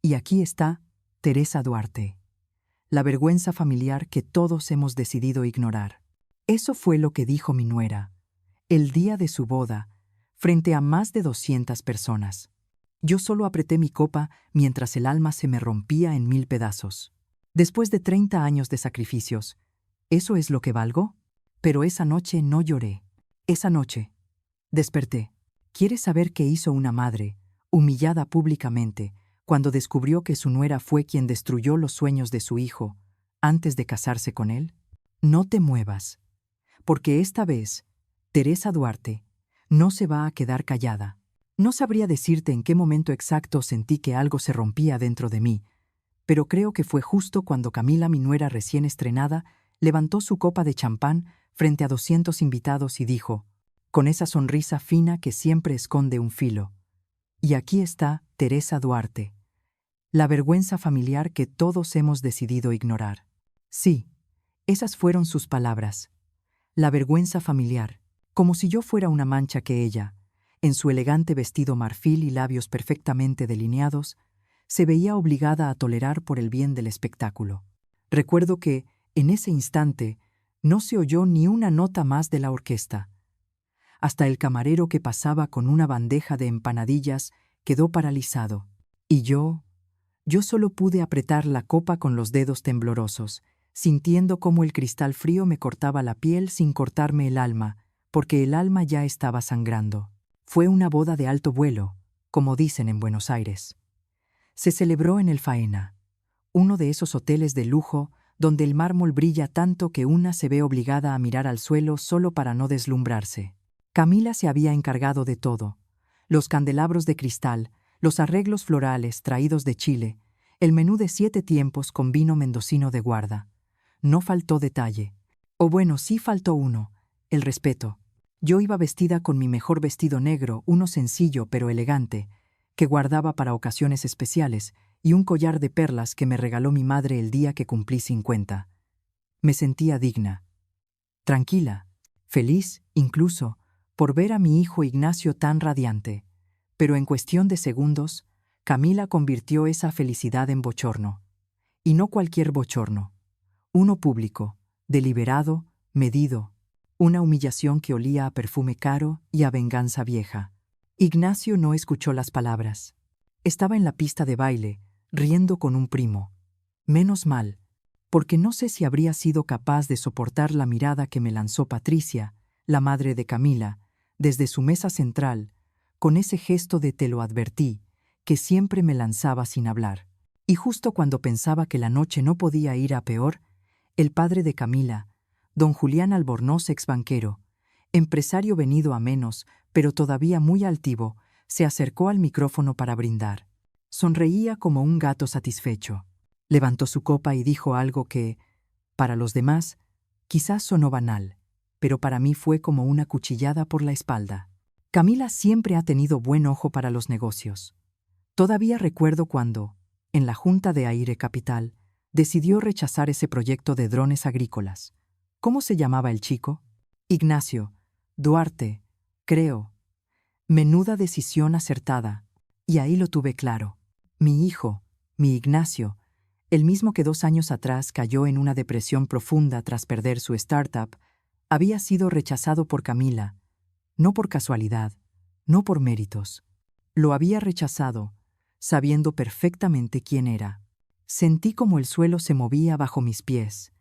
Y aquí está Teresa Duarte. La vergüenza familiar que todos hemos decidido ignorar. Eso fue lo que dijo mi nuera, el día de su boda, frente a más de 200 personas. Yo solo apreté mi copa mientras el alma se me rompía en 1000 pedazos. Después de 30 años de sacrificios, ¿eso es lo que valgo? Pero esa noche no lloré. Esa noche desperté. ¿Quieres saber qué hizo una madre, humillada públicamente, cuando descubrió que su nuera fue quien destruyó los sueños de su hijo antes de casarse con él? No te muevas, porque esta vez, Teresa Duarte no se va a quedar callada. No sabría decirte en qué momento exacto sentí que algo se rompía dentro de mí, pero creo que fue justo cuando Camila, mi nuera recién estrenada, levantó su copa de champán frente a 200 invitados y dijo, con esa sonrisa fina que siempre esconde un filo: y aquí está Teresa Duarte. La vergüenza familiar que todos hemos decidido ignorar. Sí, esas fueron sus palabras. La vergüenza familiar, como si yo fuera una mancha que ella, en su elegante vestido marfil y labios perfectamente delineados, se veía obligada a tolerar por el bien del espectáculo. Recuerdo que, en ese instante, no se oyó ni una nota más de la orquesta. Hasta el camarero que pasaba con una bandeja de empanadillas quedó paralizado. Y yo solo pude apretar la copa con los dedos temblorosos, sintiendo cómo el cristal frío me cortaba la piel sin cortarme el alma, porque el alma ya estaba sangrando. Fue una boda de alto vuelo, como dicen en Buenos Aires. Se celebró en el Faena, uno de esos hoteles de lujo donde el mármol brilla tanto que una se ve obligada a mirar al suelo solo para no deslumbrarse. Camila se había encargado de todo: los candelabros de cristal, los arreglos florales traídos de Chile, el menú de 7 tiempos con vino mendocino de guarda. No faltó detalle. O bueno, sí faltó uno: el respeto. Yo iba vestida con mi mejor vestido negro, uno sencillo pero elegante, que guardaba para ocasiones especiales, y un collar de perlas que me regaló mi madre el día que cumplí 50. Me sentía digna, tranquila, feliz, incluso, por ver a mi hijo Ignacio tan radiante. Pero en cuestión de segundos, Camila convirtió esa felicidad en bochorno. Y no cualquier bochorno. Uno público, deliberado, medido. Una humillación que olía a perfume caro y a venganza vieja. Ignacio no escuchó las palabras. Estaba en la pista de baile, riendo con un primo. Menos mal, porque no sé si habría sido capaz de soportar la mirada que me lanzó Patricia, la madre de Camila, desde su mesa central, con ese gesto de "te lo advertí", que siempre me lanzaba sin hablar. Y justo cuando pensaba que la noche no podía ir a peor, el padre de Camila, don Julián Albornoz, exbanquero, empresario venido a menos, pero todavía muy altivo, se acercó al micrófono para brindar. Sonreía como un gato satisfecho. Levantó su copa y dijo algo que, para los demás, quizás sonó banal, pero para mí fue como una cuchillada por la espalda. Camila siempre ha tenido buen ojo para los negocios. Todavía recuerdo cuando, en la Junta de Aire Capital, decidió rechazar ese proyecto de drones agrícolas. ¿Cómo se llamaba el chico? Ignacio Duarte, creo. Menuda decisión acertada. Y ahí lo tuve claro. Mi hijo, mi Ignacio, el mismo que 2 años atrás cayó en una depresión profunda tras perder su startup, había sido rechazado por Camila, no por casualidad, no por méritos. Lo había rechazado, sabiendo perfectamente quién era. Sentí como el suelo se movía bajo mis pies,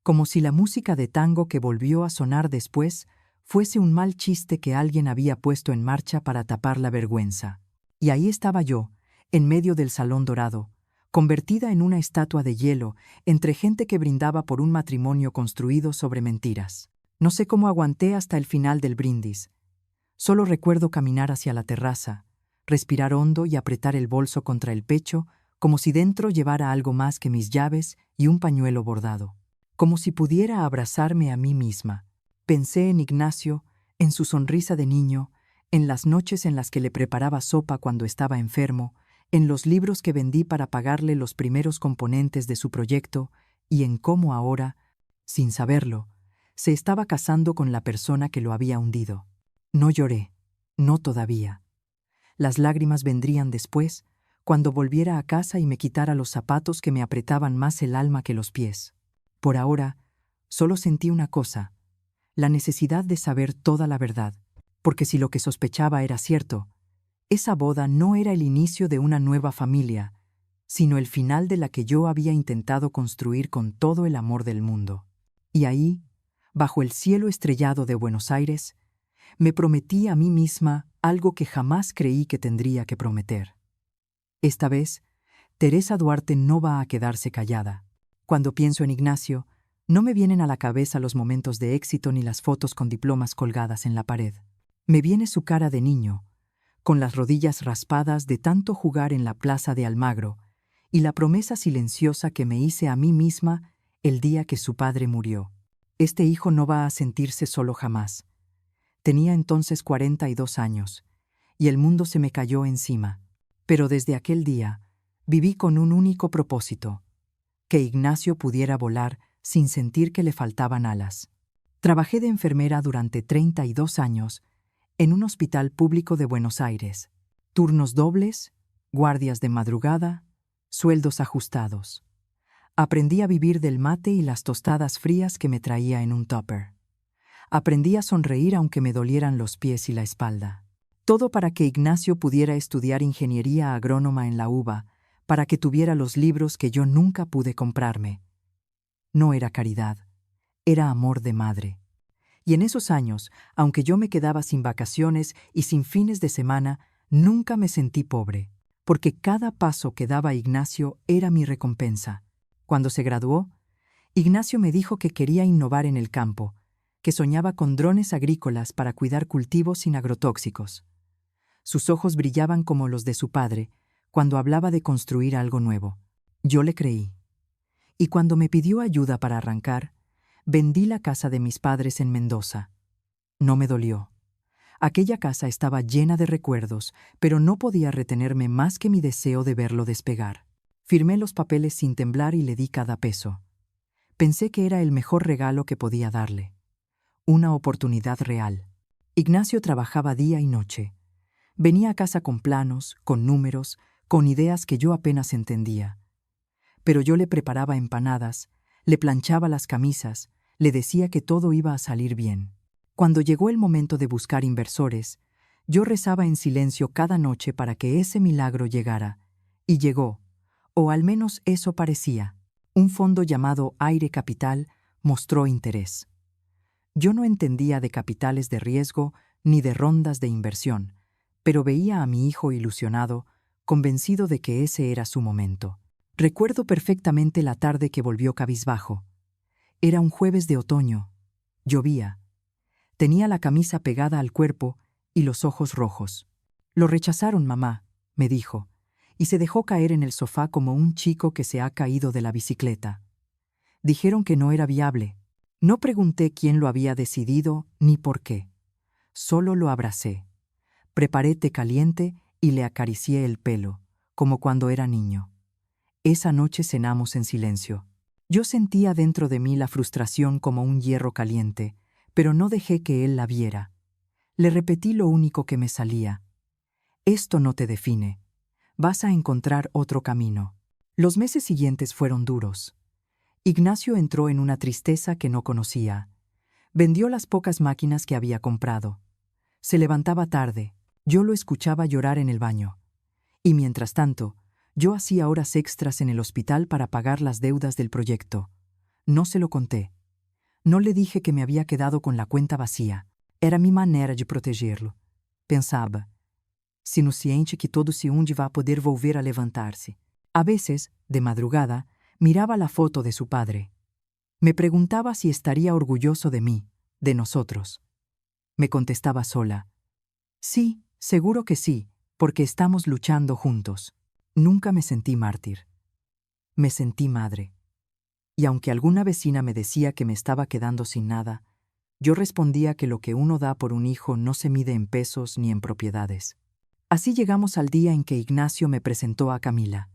como si la música de tango que volvió a sonar después fuese un mal chiste que alguien había puesto en marcha para tapar la vergüenza. Y ahí estaba yo, en medio del salón dorado, convertida en una estatua de hielo, entre gente que brindaba por un matrimonio construido sobre mentiras. No sé cómo aguanté hasta el final del brindis. Solo recuerdo caminar hacia la terraza, respirar hondo y apretar el bolso contra el pecho, como si dentro llevara algo más que mis llaves y un pañuelo bordado. Como si pudiera abrazarme a mí misma. Pensé en Ignacio, en su sonrisa de niño, en las noches en las que le preparaba sopa cuando estaba enfermo, en los libros que vendí para pagarle los primeros componentes de su proyecto y en cómo ahora, sin saberlo, se estaba casando con la persona que lo había hundido. No lloré, no todavía. Las lágrimas vendrían después, cuando volviera a casa y me quitara los zapatos que me apretaban más el alma que los pies. Por ahora, solo sentí una cosa, la necesidad de saber toda la verdad, porque si lo que sospechaba era cierto, esa boda no era el inicio de una nueva familia, sino el final de la que yo había intentado construir con todo el amor del mundo. Y ahí, bajo el cielo estrellado de Buenos Aires, me prometí a mí misma algo que jamás creí que tendría que prometer. Esta vez, Teresa Duarte no va a quedarse callada. Cuando pienso en Ignacio, no me vienen a la cabeza los momentos de éxito ni las fotos con diplomas colgadas en la pared. Me viene su cara de niño, con las rodillas raspadas de tanto jugar en la plaza de Almagro, y la promesa silenciosa que me hice a mí misma el día que su padre murió. Este hijo no va a sentirse solo jamás. Tenía entonces 42 años, y el mundo se me cayó encima. Pero desde aquel día, viví con un único propósito: que Ignacio pudiera volar sin sentir que le faltaban alas. Trabajé de enfermera durante 32 años en un hospital público de Buenos Aires. Turnos dobles, guardias de madrugada, sueldos ajustados. Aprendí a vivir del mate y las tostadas frías que me traía en un tupper. Aprendí a sonreír aunque me dolieran los pies y la espalda. Todo para que Ignacio pudiera estudiar ingeniería agrónoma en la UBA, para que tuviera los libros que yo nunca pude comprarme. No era caridad, era amor de madre. Y en esos años, aunque yo me quedaba sin vacaciones y sin fines de semana, nunca me sentí pobre, porque cada paso que daba Ignacio era mi recompensa. Cuando se graduó, Ignacio me dijo que quería innovar en el campo, que soñaba con drones agrícolas para cuidar cultivos sin agrotóxicos. Sus ojos brillaban como los de su padre cuando hablaba de construir algo nuevo. Yo le creí. Y cuando me pidió ayuda para arrancar, vendí la casa de mis padres en Mendoza. No me dolió. Aquella casa estaba llena de recuerdos, pero no podía retenerme más que mi deseo de verlo despegar. Firmé los papeles sin temblar y le di cada peso. Pensé que era el mejor regalo que podía darle. Una oportunidad real. Ignacio trabajaba día y noche. Venía a casa con planos, con números, con ideas que yo apenas entendía. Pero yo le preparaba empanadas, le planchaba las camisas, le decía que todo iba a salir bien. Cuando llegó el momento de buscar inversores, yo rezaba en silencio cada noche para que ese milagro llegara. Y llegó, o al menos eso parecía. Un fondo llamado Aire Capital mostró interés. Yo no entendía de capitales de riesgo ni de rondas de inversión, pero veía a mi hijo ilusionado, convencido de que ese era su momento. Recuerdo perfectamente la tarde que volvió cabizbajo. Era un jueves de otoño. Llovía. Tenía la camisa pegada al cuerpo y los ojos rojos. «Lo rechazaron, mamá», me dijo, y se dejó caer en el sofá como un chico que se ha caído de la bicicleta. Dijeron que no era viable. No pregunté quién lo había decidido ni por qué. Solo lo abracé. Preparé té caliente y le acaricié el pelo, como cuando era niño. Esa noche cenamos en silencio. Yo sentía dentro de mí la frustración como un hierro caliente, pero no dejé que él la viera. Le repetí lo único que me salía: «Esto no te define. Vas a encontrar otro camino». Los meses siguientes fueron duros. Ignacio entró en una tristeza que no conocía. Vendió las pocas máquinas que había comprado. Se levantaba tarde. Yo lo escuchaba llorar en el baño. Y mientras tanto, yo hacía horas extras en el hospital para pagar las deudas del proyecto. No se lo conté. No le dije que me había quedado con la cuenta vacía. Era mi manera de protegerlo. Pensaba, se no ciente que todo se hunde va a poder volver a levantarse. A veces, de madrugada, miraba la foto de su padre. Me preguntaba si estaría orgulloso de mí, de nosotros. Me contestaba sola: «Sí, seguro que sí, porque estamos luchando juntos». Nunca me sentí mártir. Me sentí madre. Y aunque alguna vecina me decía que me estaba quedando sin nada, yo respondía que lo que uno da por un hijo no se mide en pesos ni en propiedades. Así llegamos al día en que Ignacio me presentó a Camila.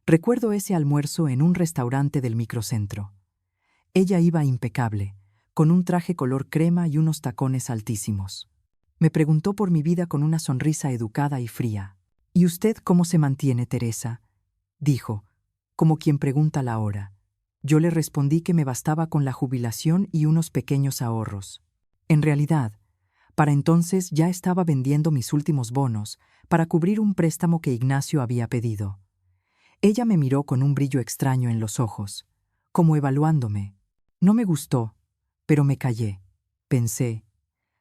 Recuerdo ese almuerzo en un restaurante del microcentro. Ella iba impecable, con un traje color crema y unos tacones altísimos. Me preguntó por mi vida con una sonrisa educada y fría. ¿Y usted cómo se mantiene, Teresa?, dijo, como quien pregunta la hora. Yo le respondí que me bastaba con la jubilación y unos pequeños ahorros. En realidad, para entonces ya estaba vendiendo mis últimos bonos para cubrir un préstamo que Ignacio había pedido. Ella me miró con un brillo extraño en los ojos, como evaluándome. No me gustó, pero me callé. Pensé,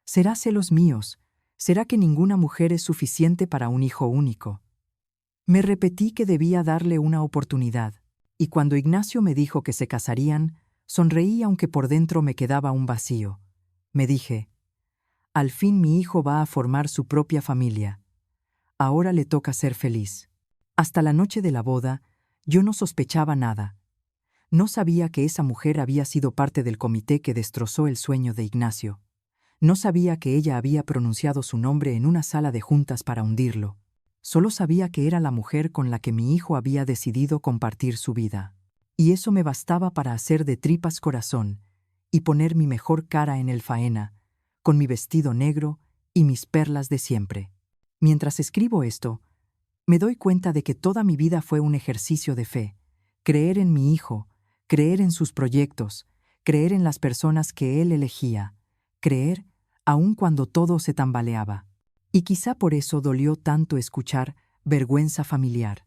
¿será celos míos? ¿Será que ninguna mujer es suficiente para un hijo único? Me repetí que debía darle una oportunidad, y cuando Ignacio me dijo que se casarían, sonreí aunque por dentro me quedaba un vacío. Me dije, al fin mi hijo va a formar su propia familia. Ahora le toca ser feliz. Hasta la noche de la boda, yo no sospechaba nada. No sabía que esa mujer había sido parte del comité que destrozó el sueño de Ignacio. No sabía que ella había pronunciado su nombre en una sala de juntas para hundirlo. Solo sabía que era la mujer con la que mi hijo había decidido compartir su vida. Y eso me bastaba para hacer de tripas corazón y poner mi mejor cara en el faena, con mi vestido negro y mis perlas de siempre. Mientras escribo esto, me doy cuenta de que toda mi vida fue un ejercicio de fe. Creer en mi hijo, creer en sus proyectos, creer en las personas que él elegía, creer aun cuando todo se tambaleaba. Y quizá por eso dolió tanto escuchar vergüenza familiar.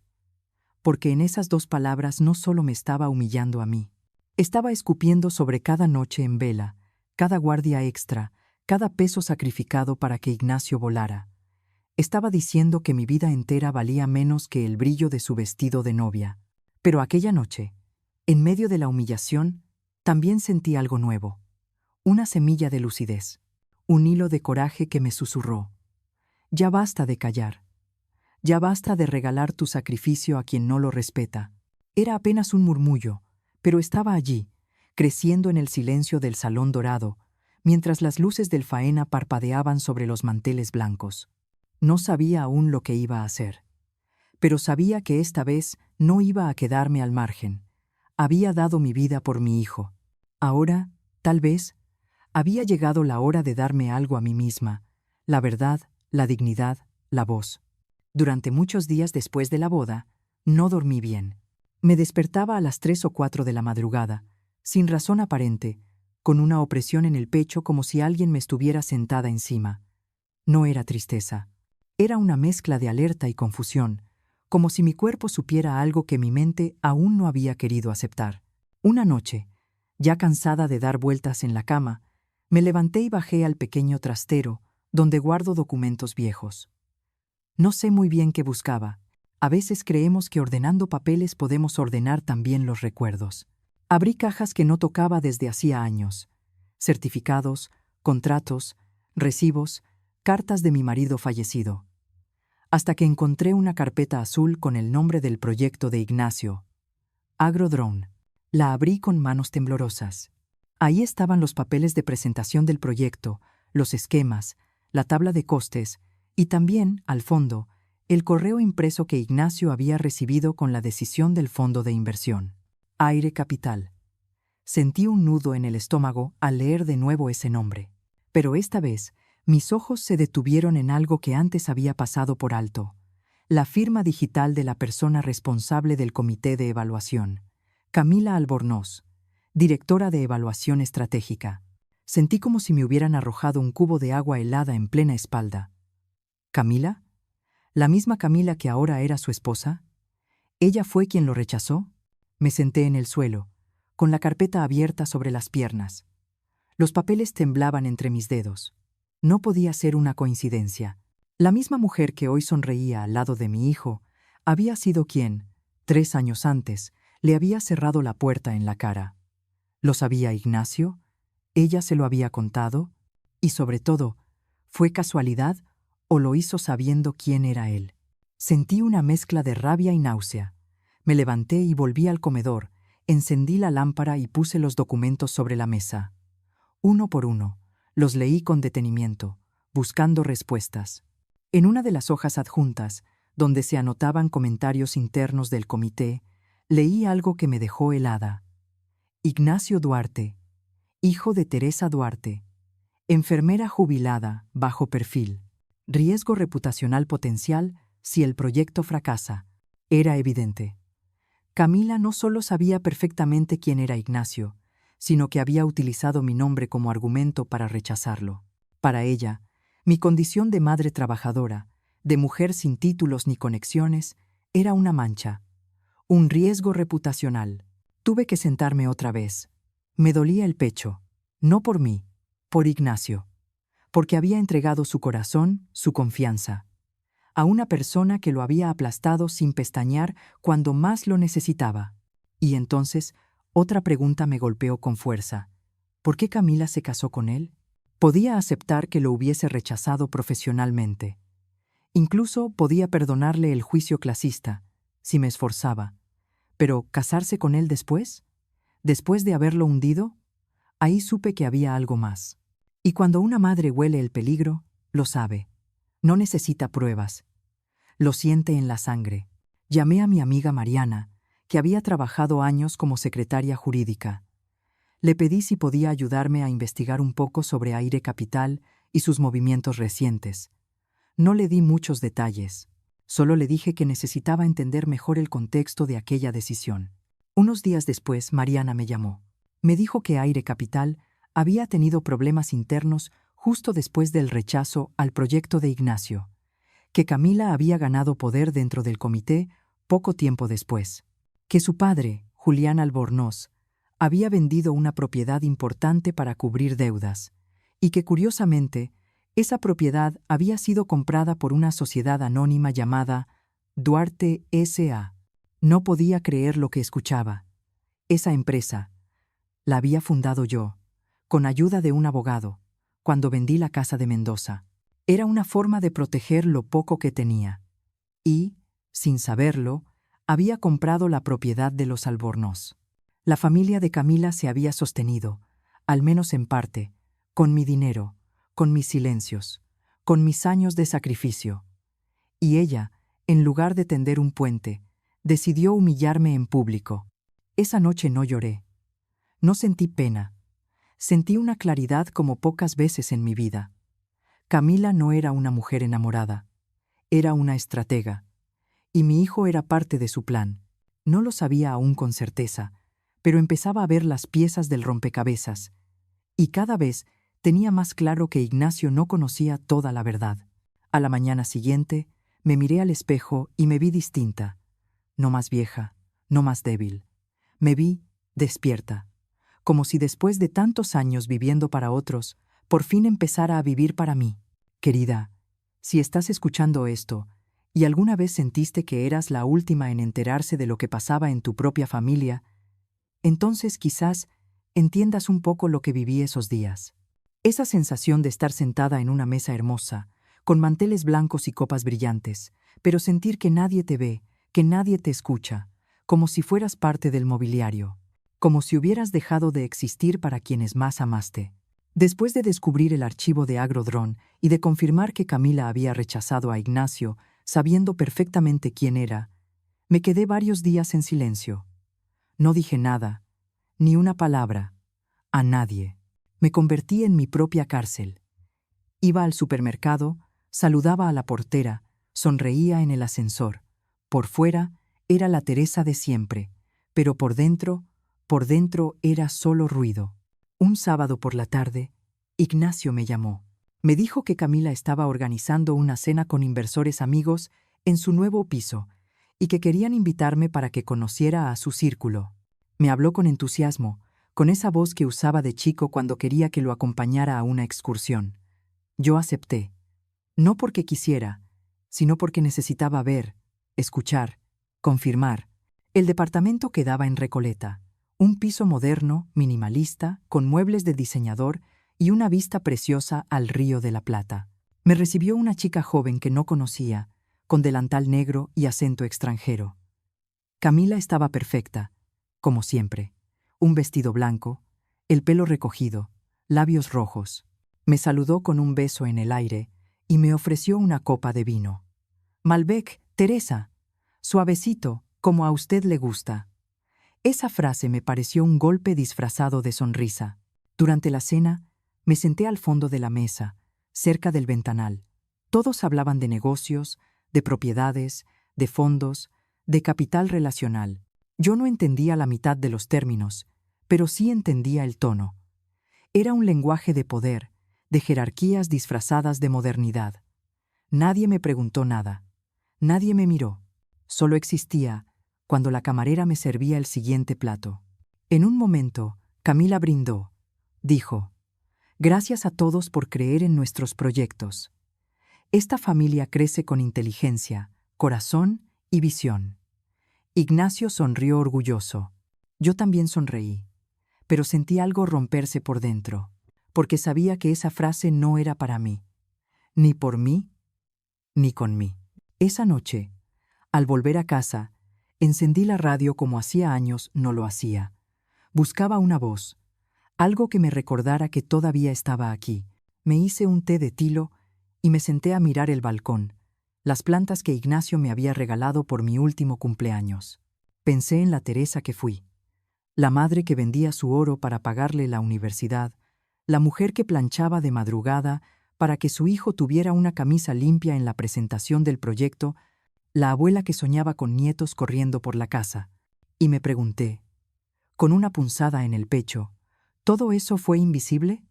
Porque en esas dos palabras no solo me estaba humillando a mí. Estaba escupiendo sobre cada noche en vela, cada guardia extra, cada peso sacrificado para que Ignacio volara. Estaba diciendo que mi vida entera valía menos que el brillo de su vestido de novia. Pero aquella noche, en medio de la humillación, también sentí algo nuevo. Una semilla de lucidez. Un hilo de coraje que me susurró. Ya basta de callar. Ya basta de regalar tu sacrificio a quien no lo respeta. Era apenas un murmullo, pero estaba allí, creciendo en el silencio del salón dorado, mientras las luces del faena parpadeaban sobre los manteles blancos. No sabía aún lo que iba a hacer, pero sabía que esta vez no iba a quedarme al margen. Había dado mi vida por mi hijo. Ahora, tal vez, había llegado la hora de darme algo a mí misma, la verdad, la dignidad, la voz. Durante muchos días después de la boda, no dormí bien. Me despertaba a las 3 o 4 de la madrugada, sin razón aparente, con una opresión en el pecho como si alguien me estuviera sentada encima. No era tristeza. Era una mezcla de alerta y confusión, como si mi cuerpo supiera algo que mi mente aún no había querido aceptar. Una noche, ya cansada de dar vueltas en la cama, me levanté y bajé al pequeño trastero, donde guardo documentos viejos. No sé muy bien qué buscaba. A veces creemos que ordenando papeles podemos ordenar también los recuerdos. Abrí cajas que no tocaba desde hacía años. Certificados, contratos, recibos, cartas de mi marido fallecido. Hasta que encontré una carpeta azul con el nombre del proyecto de Ignacio. Agrodrone. La abrí con manos temblorosas. Ahí estaban los papeles de presentación del proyecto, los esquemas, la tabla de costes y también, al fondo, el correo impreso que Ignacio había recibido con la decisión del fondo de inversión. Aire Capital. Sentí un nudo en el estómago al leer de nuevo ese nombre. Pero esta vez, mis ojos se detuvieron en algo que antes había pasado por alto. La firma digital de la persona responsable del comité de evaluación. Camila Albornoz, directora de evaluación estratégica. Sentí como si me hubieran arrojado un cubo de agua helada en plena espalda. ¿Camila? ¿La misma Camila que ahora era su esposa? ¿Ella fue quien lo rechazó? Me senté en el suelo, con la carpeta abierta sobre las piernas. Los papeles temblaban entre mis dedos. No podía ser una coincidencia. La misma mujer que hoy sonreía al lado de mi hijo había sido quien, 3 años antes, le había cerrado la puerta en la cara. ¿Lo sabía Ignacio? ¿Ella se lo había contado? Y sobre todo, ¿fue casualidad o lo hizo sabiendo quién era él? Sentí una mezcla de rabia y náusea. Me levanté y volví al comedor, encendí la lámpara y puse los documentos sobre la mesa. Uno por uno, los leí con detenimiento, buscando respuestas. En una de las hojas adjuntas, donde se anotaban comentarios internos del comité, leí algo que me dejó helada. Ignacio Duarte, hijo de Teresa Duarte, enfermera jubilada, bajo perfil, riesgo reputacional potencial, Si el proyecto fracasa, era evidente. Camila no solo sabía perfectamente quién era Ignacio, sino que había utilizado mi nombre como argumento para rechazarlo. Para ella, mi condición de madre trabajadora, de mujer sin títulos ni conexiones, era una mancha, un riesgo reputacional. Tuve que sentarme otra vez. Me dolía el pecho, no por mí, por Ignacio, porque había entregado su corazón, su confianza, a una persona que lo había aplastado sin pestañear cuando más lo necesitaba. Y entonces, otra pregunta me golpeó con fuerza. ¿Por qué Camila se casó con él? Podía aceptar que lo hubiese rechazado profesionalmente. Incluso podía perdonarle el juicio clasista, si me esforzaba. Pero, ¿casarse con él después? ¿Después de haberlo hundido? Ahí supe que había algo más. Y cuando una madre huele el peligro, lo sabe. No necesita pruebas. Lo siente en la sangre. Llamé a mi amiga Mariana, que había trabajado años como secretaria jurídica. Le pedí si podía ayudarme a investigar un poco sobre Aire Capital y sus movimientos recientes. No le di muchos detalles. Solo le dije que necesitaba entender mejor el contexto de aquella decisión. Unos días después, Mariana me llamó. Me dijo que Aire Capital había tenido problemas internos justo después del rechazo al proyecto de Ignacio, que Camila había ganado poder dentro del comité poco tiempo después, que su padre, Julián Albornoz, había vendido una propiedad importante para cubrir deudas, y que curiosamente, esa propiedad había sido comprada por una sociedad anónima llamada Duarte S.A. No podía creer lo que escuchaba. Esa empresa la había fundado yo, con ayuda de un abogado, cuando vendí la casa de Mendoza. Era una forma de proteger lo poco que tenía. Y, sin saberlo, había comprado la propiedad de los Albornoz. La familia de Camila se había sostenido, al menos en parte, con mi dinero, con mis silencios, con mis años de sacrificio. Y ella, en lugar de tender un puente, decidió humillarme en público. Esa noche no lloré. No sentí pena. Sentí una claridad como pocas veces en mi vida. Camila no era una mujer enamorada. Era una estratega. Y mi hijo era parte de su plan. No lo sabía aún con certeza, pero empezaba a ver las piezas del rompecabezas. Y cada vez tenía más claro que Ignacio no conocía toda la verdad. A la mañana siguiente, me miré al espejo y me vi distinta. No más vieja, no más débil. Me vi despierta, como si después de tantos años viviendo para otros, por fin empezara a vivir para mí. Querida, si estás escuchando esto, y alguna vez sentiste que eras la última en enterarse de lo que pasaba en tu propia familia, entonces quizás entiendas un poco lo que viví esos días. Esa sensación de estar sentada en una mesa hermosa, con manteles blancos y copas brillantes, pero sentir que nadie te ve, que nadie te escucha, como si fueras parte del mobiliario, como si hubieras dejado de existir para quienes más amaste. Después de descubrir el archivo de Agrodrón y de confirmar que Camila había rechazado a Ignacio, sabiendo perfectamente quién era, me quedé varios días en silencio. No dije nada, ni una palabra, a nadie. Me convertí en mi propia cárcel. Iba al supermercado, saludaba a la portera, sonreía en el ascensor. Por fuera era la Teresa de siempre, pero por dentro era solo ruido. Un sábado por la tarde, Ignacio me llamó. Me dijo que Camila estaba organizando una cena con inversores amigos en su nuevo piso y que querían invitarme para que conociera a su círculo. Me habló con entusiasmo, con esa voz que usaba de chico cuando quería que lo acompañara a una excursión. Yo acepté, no porque quisiera, sino porque necesitaba ver, escuchar, confirmar. El departamento quedaba en Recoleta, un piso moderno, minimalista, con muebles de diseñador y una vista preciosa al Río de la Plata. Me recibió una chica joven que no conocía, con delantal negro y acento extranjero. Camila estaba perfecta, como siempre. Un vestido blanco, el pelo recogido, labios rojos. Me saludó con un beso en el aire y me ofreció una copa de vino. Malbec, Teresa. Suavecito, como a usted le gusta. Esa frase me pareció un golpe disfrazado de sonrisa. Durante la cena, me senté al fondo de la mesa, cerca del ventanal. Todos hablaban de negocios, de propiedades, de fondos, de capital relacional. Yo no entendía la mitad de los términos, pero sí entendía el tono. Era un lenguaje de poder, de jerarquías disfrazadas de modernidad. Nadie me preguntó nada. Nadie me miró. Solo existía cuando la camarera me servía el siguiente plato. En un momento, Camila brindó. Dijo: «Gracias a todos por creer en nuestros proyectos. Esta familia crece con inteligencia, corazón y visión». Ignacio sonrió orgulloso. Yo también sonreí, pero sentí algo romperse por dentro, porque sabía que esa frase no era para mí, ni por mí, ni con mí. Esa noche, al volver a casa, encendí la radio como hacía años no lo hacía. Buscaba una voz, algo que me recordara que todavía estaba aquí. Me hice un té de tilo y me senté a mirar el balcón, las plantas que Ignacio me había regalado por mi último cumpleaños. Pensé en la Teresa que fui, la madre que vendía su oro para pagarle la universidad, la mujer que planchaba de madrugada para que su hijo tuviera una camisa limpia en la presentación del proyecto, la abuela que soñaba con nietos corriendo por la casa. Y me pregunté, con una punzada en el pecho, ¿todo eso fue invisible?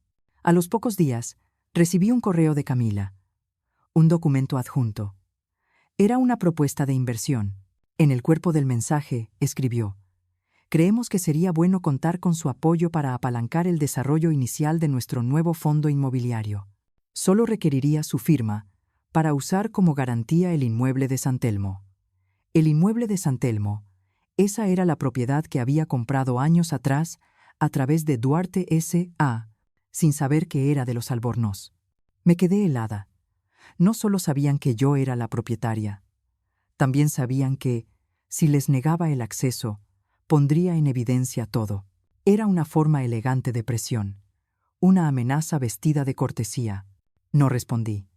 A los pocos días, recibí un correo de Camila, un documento adjunto. Era una propuesta de inversión. En el cuerpo del mensaje, escribió: «Creemos que sería bueno contar con su apoyo para apalancar el desarrollo inicial de nuestro nuevo fondo inmobiliario. Solo requeriría su firma para usar como garantía el inmueble de San Telmo». El inmueble de San Telmo, esa era la propiedad que había comprado años atrás a través de Duarte S.A., sin saber que era de los Albornoz. Me quedé helada. No solo sabían que yo era la propietaria, también sabían que, si les negaba el acceso, pondría en evidencia todo. Era una forma elegante de presión, una amenaza vestida de cortesía. No respondí.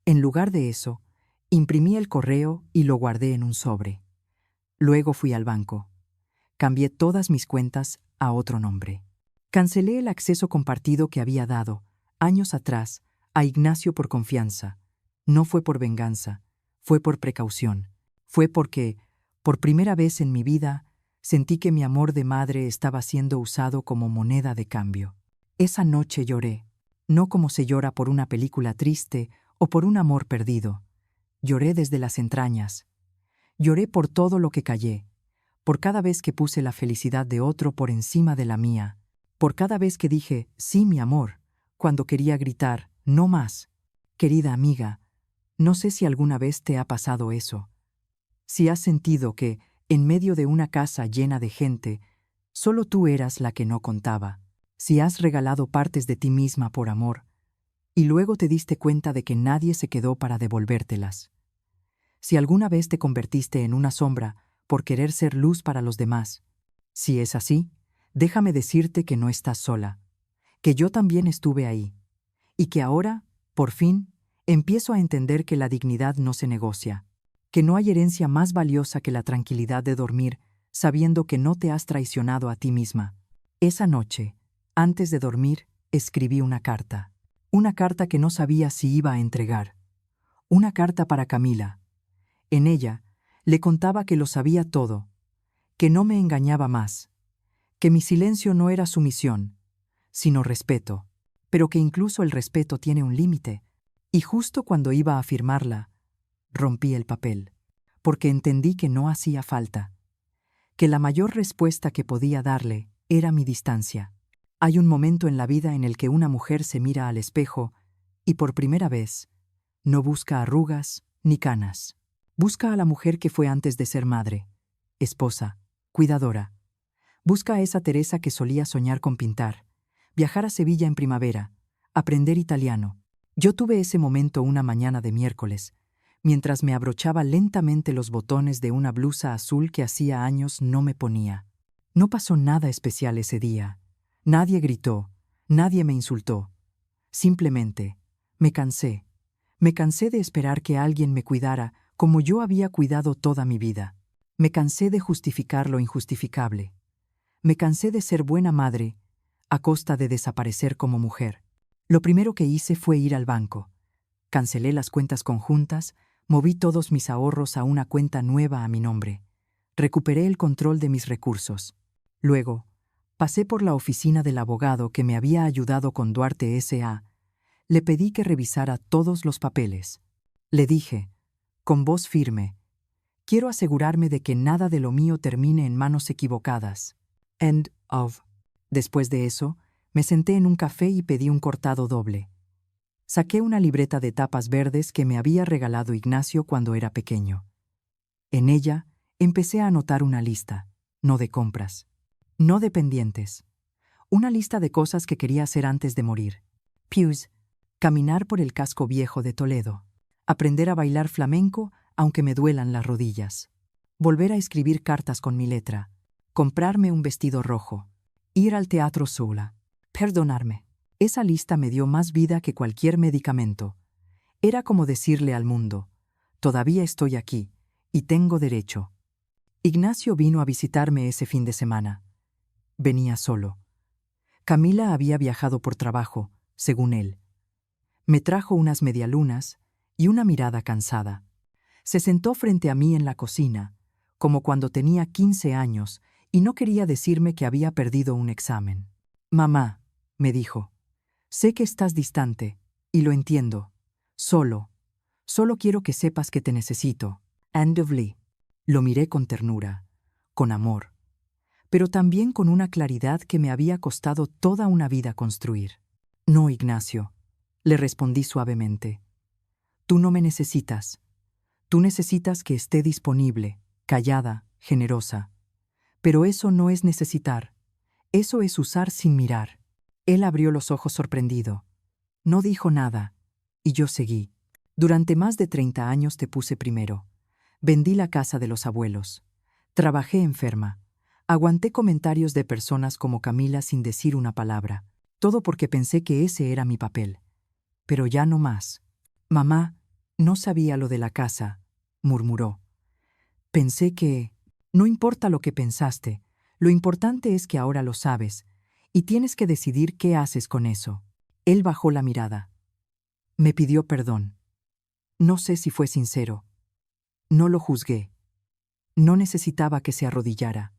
En lugar de eso, imprimí el correo y lo guardé en un sobre. Luego fui al banco. Cambié todas mis cuentas a otro nombre. Cancelé el acceso compartido que había dado, años atrás, a Ignacio por confianza. No fue por venganza, fue por precaución. Fue porque, por primera vez en mi vida, sentí que mi amor de madre estaba siendo usado como moneda de cambio. Esa noche lloré, no como se llora por una película triste o por un amor perdido. Lloré desde las entrañas. Lloré por todo lo que callé, por cada vez que puse la felicidad de otro por encima de la mía, por cada vez que dije «sí, mi amor», cuando quería gritar «no más». Querida amiga, no sé si alguna vez te ha pasado eso. Si has sentido que, en medio de una casa llena de gente, solo tú eras la que no contaba. Si has regalado partes de ti misma por amor, y luego te diste cuenta de que nadie se quedó para devolvértelas. Si alguna vez te convertiste en una sombra por querer ser luz para los demás. Si es así, déjame decirte que no estás sola, que yo también estuve ahí, y que ahora, por fin, empiezo a entender que la dignidad no se negocia, que no hay herencia más valiosa que la tranquilidad de dormir sabiendo que no te has traicionado a ti misma. Esa noche, antes de dormir, escribí una carta que no sabía si iba a entregar. Una carta para Camila. En ella, le contaba que lo sabía todo, que no me engañaba más, que mi silencio no era sumisión, sino respeto, pero que incluso el respeto tiene un límite. Y justo cuando iba a firmarla, rompí el papel, porque entendí que no hacía falta, que la mayor respuesta que podía darle era mi distancia. Hay un momento en la vida en el que una mujer se mira al espejo y por primera vez no busca arrugas ni canas. Busca a la mujer que fue antes de ser madre, esposa, cuidadora. Busca a esa Teresa que solía soñar con pintar, viajar a Sevilla en primavera, aprender italiano. Yo tuve ese momento una mañana de miércoles, mientras me abrochaba lentamente los botones de una blusa azul que hacía años no me ponía. No pasó nada especial ese día. Nadie gritó, nadie me insultó. Simplemente, me cansé. Me cansé de esperar que alguien me cuidara como yo había cuidado toda mi vida. Me cansé de justificar lo injustificable. Me cansé de ser buena madre a costa de desaparecer como mujer. Lo primero que hice fue ir al banco. Cancelé las cuentas conjuntas, Moví todos mis ahorros a una cuenta nueva a mi nombre. Recuperé el control de mis recursos. Luego, pasé por la oficina del abogado que me había ayudado con Duarte S.A. Le pedí que revisara todos los papeles. Le dije, con voz firme, quiero asegurarme de que nada de lo mío termine en manos equivocadas. End of. Después de eso, me senté en un café y pedí un cortado doble. Saqué una libreta de tapas verdes que me había regalado Ignacio cuando era pequeño. En ella, empecé a anotar una lista, no de compras, no de pendientes. Una lista de cosas que quería hacer antes de morir. Pews, caminar por el casco viejo de Toledo. Aprender a bailar flamenco aunque me duelan las rodillas. Volver a escribir cartas con mi letra. Comprarme un vestido rojo. Ir al teatro sola. Perdonarme. Esa lista me dio más vida que cualquier medicamento. Era como decirle al mundo, todavía estoy aquí, y tengo derecho. Ignacio vino a visitarme ese fin de semana. Venía solo. Camila había viajado por trabajo, según él. Me trajo unas medialunas y una mirada cansada. Se sentó frente a mí en la cocina, como cuando tenía 15 años, y no quería decirme que había perdido un examen. Mamá, me dijo, sé que estás distante, y lo entiendo. Solo quiero que sepas que te necesito. End of Lee. Lo miré con ternura, con amor, pero también con una claridad que me había costado toda una vida construir. No, Ignacio, le respondí suavemente. Tú no me necesitas. Tú necesitas que esté disponible, callada, generosa. Pero eso no es necesitar. Eso es usar sin mirar. Él abrió los ojos sorprendido. No dijo nada, y yo seguí. Durante más de 30 años te puse primero. Vendí la casa de los abuelos. Trabajé enferma. Aguanté comentarios de personas como Camila sin decir una palabra. Todo porque pensé que ese era mi papel. Pero ya no más. Mamá, no sabía lo de la casa, murmuró. Pensé que... No importa lo que pensaste, lo importante es que ahora lo sabes, y tienes que decidir qué haces con eso. Él bajó la mirada. Me pidió perdón. No sé si fue sincero. No lo juzgué. No necesitaba que se arrodillara.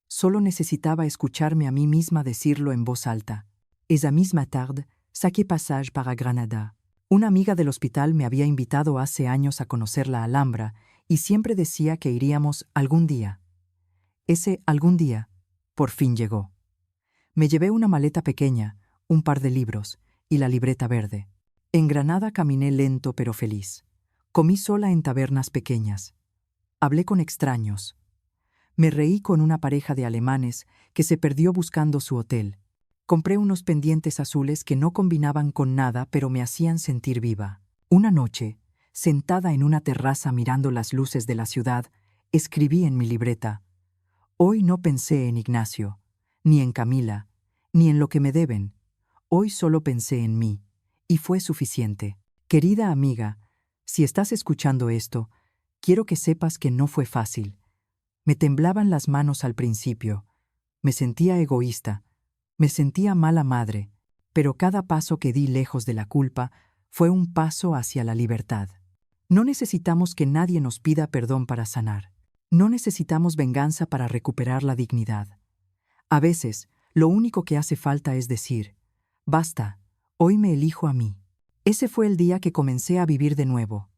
Solo necesitaba escucharme a mí misma decirlo en voz alta. Esa misma tarde, saqué passage para Granada. Una amiga del hospital me había invitado hace años a conocer la Alhambra y siempre decía que iríamos algún día. Ese algún día, por fin llegó. Me llevé una maleta pequeña, un par de libros y la libreta verde. En Granada caminé lento pero feliz. Comí sola en tabernas pequeñas. Hablé con extraños. Me reí con una pareja de alemanes que se perdió buscando su hotel. Compré unos pendientes azules que no combinaban con nada, pero me hacían sentir viva. Una noche, sentada en una terraza mirando las luces de la ciudad, escribí en mi libreta: hoy no pensé en Ignacio, ni en Camila, ni en lo que me deben. Hoy solo pensé en mí, y fue suficiente. Querida amiga, si estás escuchando esto, quiero que sepas que no fue fácil. Me temblaban las manos al principio. Me sentía egoísta. Me sentía mala madre. Pero cada paso que di lejos de la culpa fue un paso hacia la libertad. No necesitamos que nadie nos pida perdón para sanar. No necesitamos venganza para recuperar la dignidad. A veces, lo único que hace falta es decir: basta, hoy me elijo a mí. Ese fue el día que comencé a vivir de nuevo.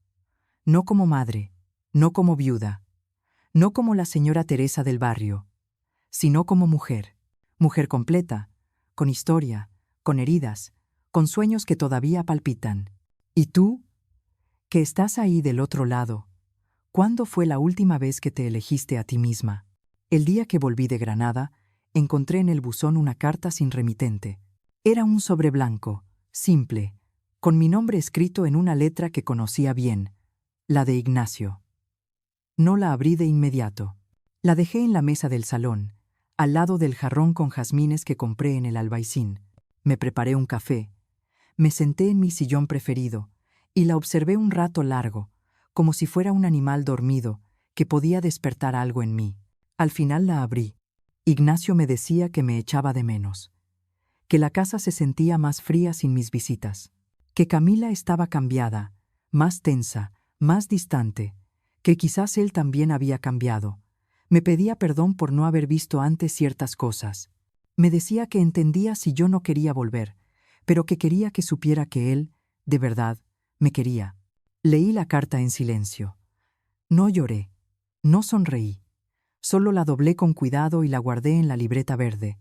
No como madre, no como viuda, no como la señora Teresa del barrio, sino como mujer. Mujer completa, con historia, con heridas, con sueños que todavía palpitan. ¿Y tú, que estás ahí del otro lado, cuándo fue la última vez que te elegiste a ti misma? El día que volví de Granada, encontré en el buzón una carta sin remitente. Era un sobre blanco, simple, con mi nombre escrito en una letra que conocía bien, la de Ignacio. No la abrí de inmediato. La dejé en la mesa del salón, al lado del jarrón con jazmines que compré en el Albaicín. Me preparé un café. Me senté en mi sillón preferido y la observé un rato largo, como si fuera un animal dormido que podía despertar algo en mí. Al final la abrí. Ignacio me decía que me echaba de menos, que la casa se sentía más fría sin mis visitas, que Camila estaba cambiada, más tensa, más distante, que quizás él también había cambiado. Me pedía perdón por no haber visto antes ciertas cosas. Me decía que entendía si yo no quería volver, pero que quería que supiera que él, de verdad, me quería. Leí la carta en silencio. No lloré, no sonreí. Solo la doblé con cuidado y la guardé en la libreta verde.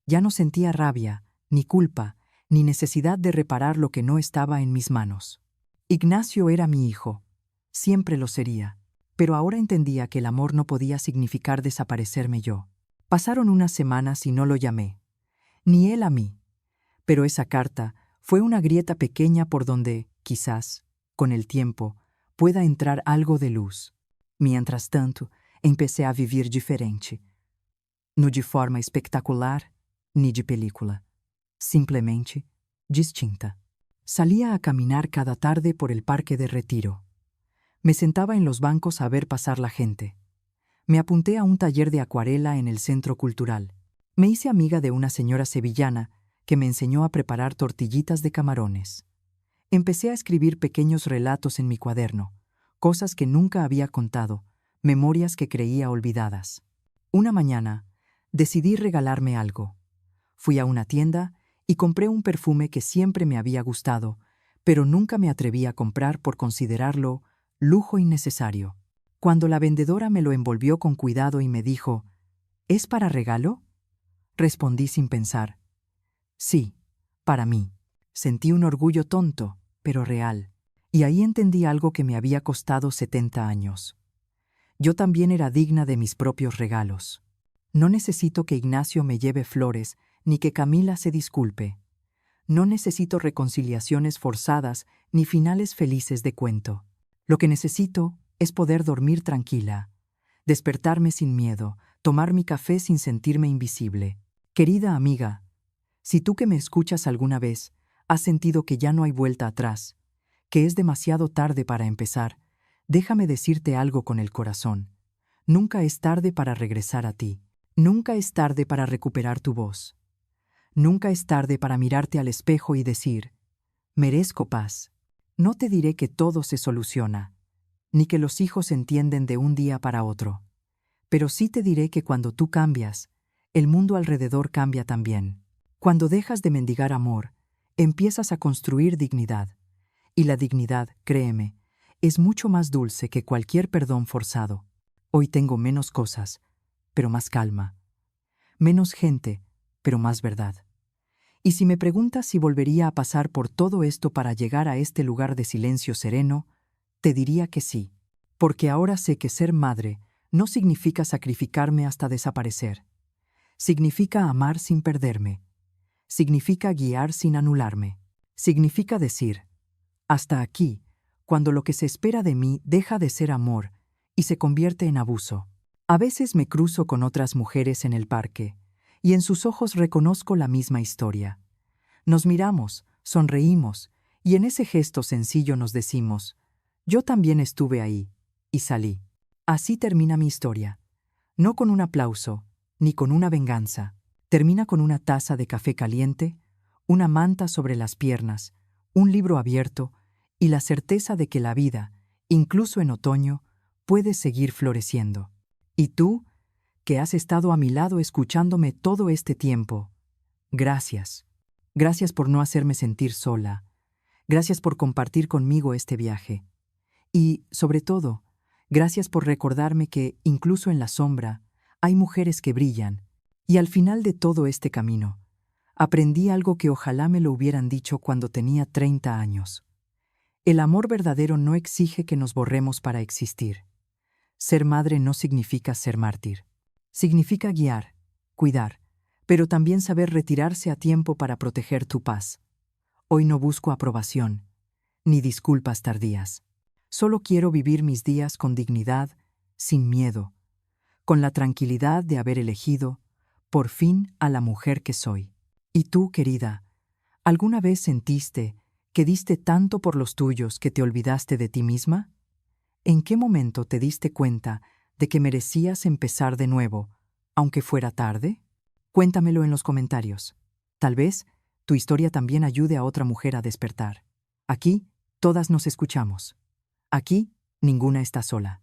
Ya no sentía rabia, ni culpa, ni necesidad de reparar lo que no estaba en mis manos. Ignacio era mi hijo. Siempre lo sería. Pero ahora entendía que el amor no podía significar desaparecerme yo. Pasaron unas semanas y no lo llamé. Ni él a mí. Pero esa carta fue una grieta pequeña por donde, quizás, con el tiempo, pueda entrar algo de luz. Mientras tanto, empecé a vivir diferente. No de forma espectacular, ni de película. Simplemente distinta. Salía a caminar cada tarde por el Parque de Retiro. Me sentaba en los bancos a ver pasar la gente. Me apunté a un taller de acuarela en el Centro Cultural. Me hice amiga de una señora sevillana que me enseñó a preparar tortillitas de camarones. Empecé a escribir pequeños relatos en mi cuaderno, cosas que nunca había contado, memorias que creía olvidadas. Una mañana, decidí regalarme algo. Fui a una tienda y compré un perfume que siempre me había gustado, pero nunca me atreví a comprar por considerarlo lujo innecesario. Cuando la vendedora me lo envolvió con cuidado y me dijo, ¿es para regalo? Respondí sin pensar. Sí, para mí. Sentí un orgullo tonto, pero real. Y ahí entendí algo que me había costado 70 años. Yo también era digna de mis propios regalos. No necesito que Ignacio me lleve flores, ni que Camila se disculpe. No necesito reconciliaciones forzadas, ni finales felices de cuento. Lo que necesito es poder dormir tranquila, despertarme sin miedo, tomar mi café sin sentirme invisible. Querida amiga, si tú que me escuchas alguna vez has sentido que ya no hay vuelta atrás, que es demasiado tarde para empezar, déjame decirte algo con el corazón. Nunca es tarde para regresar a ti. Nunca es tarde para recuperar tu voz. Nunca es tarde para mirarte al espejo y decir, merezco paz. No te diré que todo se soluciona, ni que los hijos se entienden de un día para otro. Pero sí te diré que cuando tú cambias, el mundo alrededor cambia también. Cuando dejas de mendigar amor, empiezas a construir dignidad. Y la dignidad, créeme, es mucho más dulce que cualquier perdón forzado. Hoy tengo menos cosas, pero más calma. Menos gente, pero más verdad. Y si me preguntas si volvería a pasar por todo esto para llegar a este lugar de silencio sereno, te diría que sí. Porque ahora sé que ser madre no significa sacrificarme hasta desaparecer. Significa amar sin perderme. Significa guiar sin anularme. Significa decir, hasta aquí, cuando lo que se espera de mí deja de ser amor y se convierte en abuso. A veces me cruzo con otras mujeres en el parque, y en sus ojos reconozco la misma historia. Nos miramos, sonreímos, y en ese gesto sencillo nos decimos, yo también estuve ahí, y salí. Así termina mi historia. No con un aplauso, ni con una venganza. Termina con una taza de café caliente, una manta sobre las piernas, un libro abierto y la certeza de que la vida, incluso en otoño, puede seguir floreciendo. Y tú, que has estado a mi lado escuchándome todo este tiempo, gracias. Gracias por no hacerme sentir sola. Gracias por compartir conmigo este viaje. Y, sobre todo, gracias por recordarme que, incluso en la sombra, hay mujeres que brillan. Y al final de todo este camino, aprendí algo que ojalá me lo hubieran dicho cuando tenía 30 años. El amor verdadero no exige que nos borremos para existir. Ser madre no significa ser mártir. Significa guiar, cuidar, pero también saber retirarse a tiempo para proteger tu paz. Hoy no busco aprobación, ni disculpas tardías. Solo quiero vivir mis días con dignidad, sin miedo, con la tranquilidad de haber elegido, por fin, a la mujer que soy. Y tú, querida, ¿alguna vez sentiste que diste tanto por los tuyos que te olvidaste de ti misma? ¿En qué momento te diste cuenta de que merecías empezar de nuevo, aunque fuera tarde? Cuéntamelo en los comentarios. Tal vez tu historia también ayude a otra mujer a despertar. Aquí, todas nos escuchamos. Aquí, Ninguna está sola.